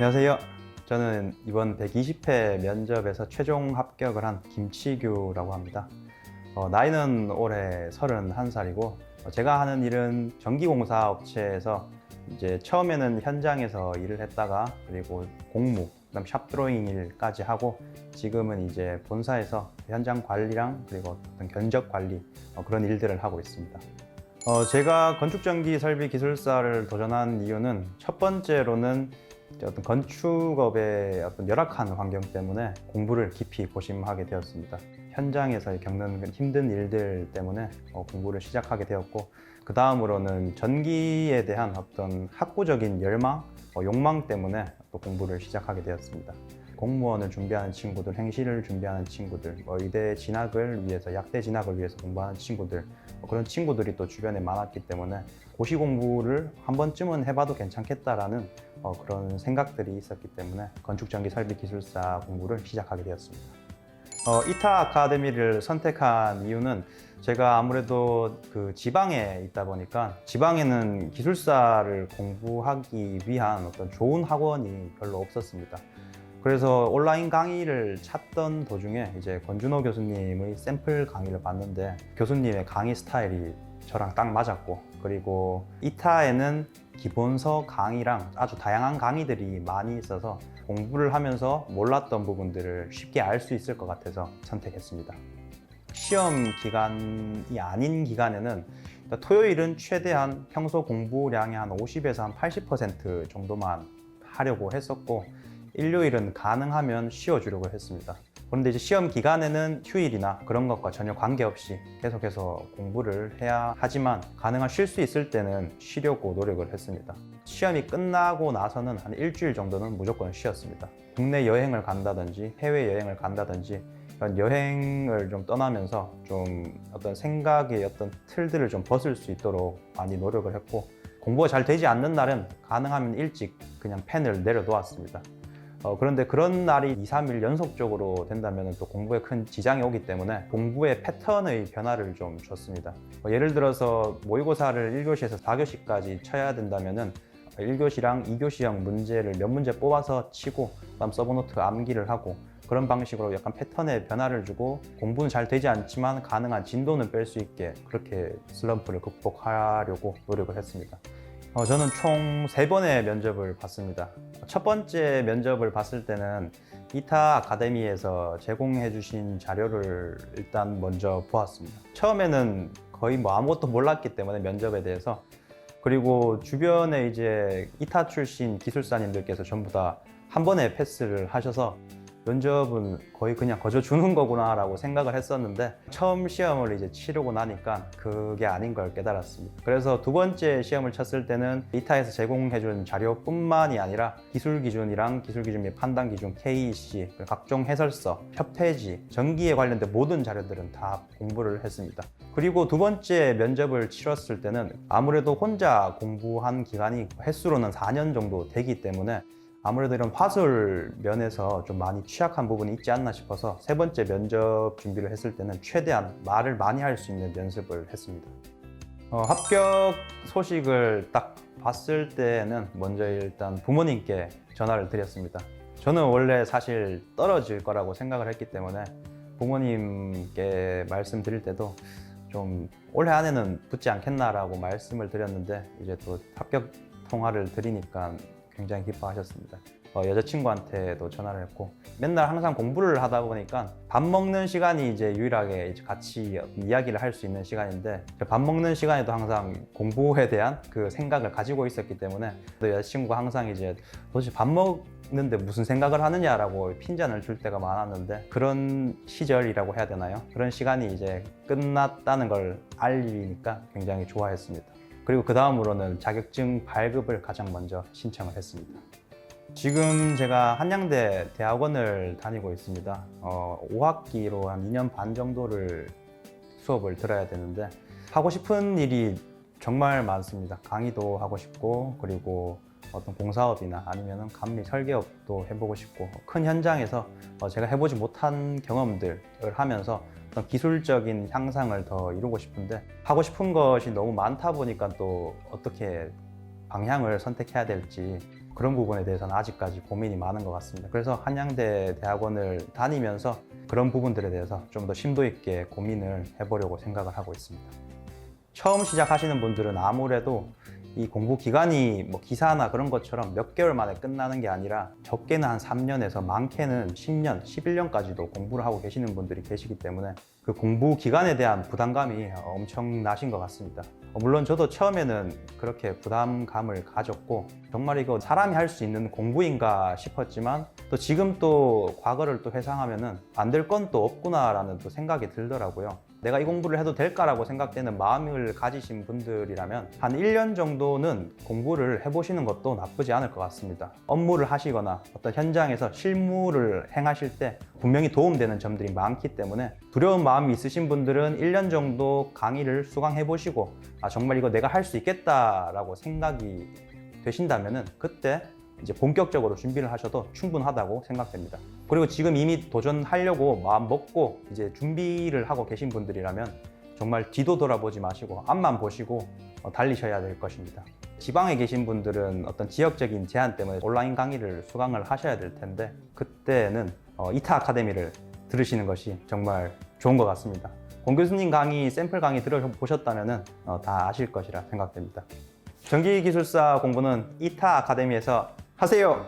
안녕하세요. 저는 이번 120회 면접에서 최종 합격을 한 김치규라고 합니다. 나이는 올해 31살이고, 제가 하는 일은 전기공사 업체에서 이제 처음에는 현장에서 일을 했다가 그리고 공무, 그다음 샵 드로잉 일까지 하고 지금은 이제 본사에서 현장 관리랑 그리고 어떤 견적 관리 그런 일들을 하고 있습니다. 제가 건축전기 설비 기술사를 도전한 이유는 첫 번째로는 어떤 건축업의 어떤 열악한 환경 때문에 공부를 깊이 고심하게 되었습니다. 현장에서 겪는 힘든 일들 때문에 공부를 시작하게 되었고, 그 다음으로는 전기에 대한 어떤 학구적인 열망, 욕망 때문에 또 공부를 시작하게 되었습니다. 공무원을 준비하는 친구들, 행시를 준비하는 친구들, 의대 진학을 위해서, 약대 진학을 위해서 공부하는 친구들, 그런 친구들이 또 주변에 많았기 때문에 고시 공부를 한 번쯤은 해봐도 괜찮겠다라는 그런 생각들이 있었기 때문에 건축전기설비기술사 공부를 시작하게 되었습니다. 이타 아카데미를 선택한 이유는 제가 아무래도 그 지방에 있다 보니까 지방에는 기술사를 공부하기 위한 어떤 좋은 학원이 별로 없었습니다. 그래서 온라인 강의를 찾던 도중에 이제 권준호 교수님의 샘플 강의를 봤는데 교수님의 강의 스타일이 저랑 딱 맞았고, 그리고 이타에는 기본서 강의랑 아주 다양한 강의들이 많이 있어서 공부를 하면서 몰랐던 부분들을 쉽게 알 수 있을 것 같아서 선택했습니다. 시험 기간이 아닌 기간에는 토요일은 최대한 평소 공부량의 한 50에서 한 80% 정도만 하려고 했었고, 일요일은 가능하면 쉬어주려고 했습니다. 그런데 이제 시험 기간에는 휴일이나 그런 것과 전혀 관계없이 계속해서 공부를 해야 하지만 가능한 쉴 수 있을 때는 쉬려고 노력을 했습니다. 시험이 끝나고 나서는 한 일주일 정도는 무조건 쉬었습니다. 국내 여행을 간다든지 해외 여행을 간다든지 이런 여행을 좀 떠나면서 좀 어떤 생각의 어떤 틀들을 좀 벗을 수 있도록 많이 노력을 했고, 공부가 잘 되지 않는 날은 가능하면 일찍 그냥 펜을 내려놓았습니다. 그런데 그런 날이 2, 3일 연속적으로 된다면 또 공부에 큰 지장이 오기 때문에 공부의 패턴의 변화를 좀 줬습니다. 예를 들어서 모의고사를 1교시에서 4교시까지 쳐야 된다면 1교시랑 2교시형 문제를 몇 문제 뽑아서 치고 그다음 서브노트 암기를 하고, 그런 방식으로 약간 패턴의 변화를 주고 공부는 잘 되지 않지만 가능한 진도는 뺄 수 있게 그렇게 슬럼프를 극복하려고 노력을 했습니다. 저는 총 3번의 면접을 봤습니다. 첫 번째 면접을 봤을 때는 이타 아카데미에서 제공해 주신 자료를 일단 먼저 보았습니다. 처음에는 거의 아무것도 몰랐기 때문에 면접에 대해서, 그리고 주변에 이제 이타 출신 기술사님들께서 전부 다 한 번에 패스를 하셔서 면접은 거의 그냥 거저 주는 거구나 라고 생각을 했었는데, 처음 시험을 이제 치르고 나니까 그게 아닌 걸 깨달았습니다. 그래서 두 번째 시험을 쳤을 때는 이타에서 제공해준 자료뿐만이 아니라 기술 기준이랑 기술 기준 및 판단 기준, KEC, 각종 해설서, 협회지, 전기에 관련된 모든 자료들은 다 공부를 했습니다. 그리고 두 번째 면접을 치렀을 때는 아무래도 혼자 공부한 기간이 횟수로는 4년 정도 되기 때문에 아무래도 이런 화술 면에서 좀 많이 취약한 부분이 있지 않나 싶어서 세 번째 면접 준비를 했을 때는 최대한 말을 많이 할 수 있는 연습을 했습니다. 합격 소식을 딱 봤을 때는 먼저 일단 부모님께 전화를 드렸습니다. 저는 원래 사실 떨어질 거라고 생각을 했기 때문에 부모님께 말씀드릴 때도 좀 올해 안에는 붙지 않겠나라고 말씀을 드렸는데, 이제 또 합격 통화를 드리니까 굉장히 기뻐하셨습니다. 여자친구한테도 전화를 했고, 맨날 항상 공부를 하다 보니까 밥 먹는 시간이 이제 유일하게 이제 같이 이야기를 할 수 있는 시간인데, 밥 먹는 시간에도 항상 공부에 대한 그 생각을 가지고 있었기 때문에 여자친구가 항상 이제 도대체 밥 먹는데 무슨 생각을 하느냐라고 핀잔을 줄 때가 많았는데, 그런 시절이라고 해야 되나요? 그런 시간이 이제 끝났다는 걸 알리니까 굉장히 좋아했습니다. 그리고 그 다음으로는 자격증 발급을 가장 먼저 신청을 했습니다. 지금 제가 한양대 대학원을 다니고 있습니다. 5학기로 한 2년 반 정도를 수업을 들어야 되는데 하고 싶은 일이 정말 많습니다. 강의도 하고 싶고, 그리고 어떤 공사업이나 아니면 감리 설계업도 해보고 싶고, 큰 현장에서 제가 해보지 못한 경험들을 하면서 어떤 기술적인 향상을 더 이루고 싶은데, 하고 싶은 것이 너무 많다 보니까 또 어떻게 방향을 선택해야 될지 그런 부분에 대해서는 아직까지 고민이 많은 것 같습니다. 그래서 한양대 대학원을 다니면서 그런 부분들에 대해서 좀 더 심도 있게 고민을 해보려고 생각을 하고 있습니다. 처음 시작하시는 분들은 아무래도 이 공부 기간이 뭐 기사나 그런 것처럼 몇 개월 만에 끝나는 게 아니라 적게는 한 3년에서 많게는 10년, 11년까지도 공부를 하고 계시는 분들이 계시기 때문에 그 공부 기간에 대한 부담감이 엄청나신 것 같습니다. 물론 저도 처음에는 그렇게 부담감을 가졌고 정말 이거 사람이 할 수 있는 공부인가 싶었지만 또 지금 또 과거를 또 회상하면은 안 될 건 또 없구나라는 또 생각이 들더라고요. 내가 이 공부를 해도 될까라고 생각되는 마음을 가지신 분들이라면 한 1년 정도는 공부를 해보시는 것도 나쁘지 않을 것 같습니다. 업무를 하시거나 어떤 현장에서 실무를 행하실 때 분명히 도움되는 점들이 많기 때문에 두려운 마음이 있으신 분들은 1년 정도 강의를 수강해 보시고 정말 이거 내가 할 수 있겠다라고 생각이 되신다면은 그때 이제 본격적으로 준비를 하셔도 충분하다고 생각됩니다. 그리고 지금 이미 도전하려고 마음 먹고 이제 준비를 하고 계신 분들이라면 정말 뒤도 돌아보지 마시고 앞만 보시고 달리셔야 될 것입니다. 지방에 계신 분들은 어떤 지역적인 제한 때문에 온라인 강의를 수강을 하셔야 될 텐데 그때는 이타 아카데미를 들으시는 것이 정말 좋은 것 같습니다. 권 교수님 강의, 샘플 강의 들어보셨다면 다 아실 것이라 생각됩니다. 전기기술사 공부는 이타 아카데미에서 하세요!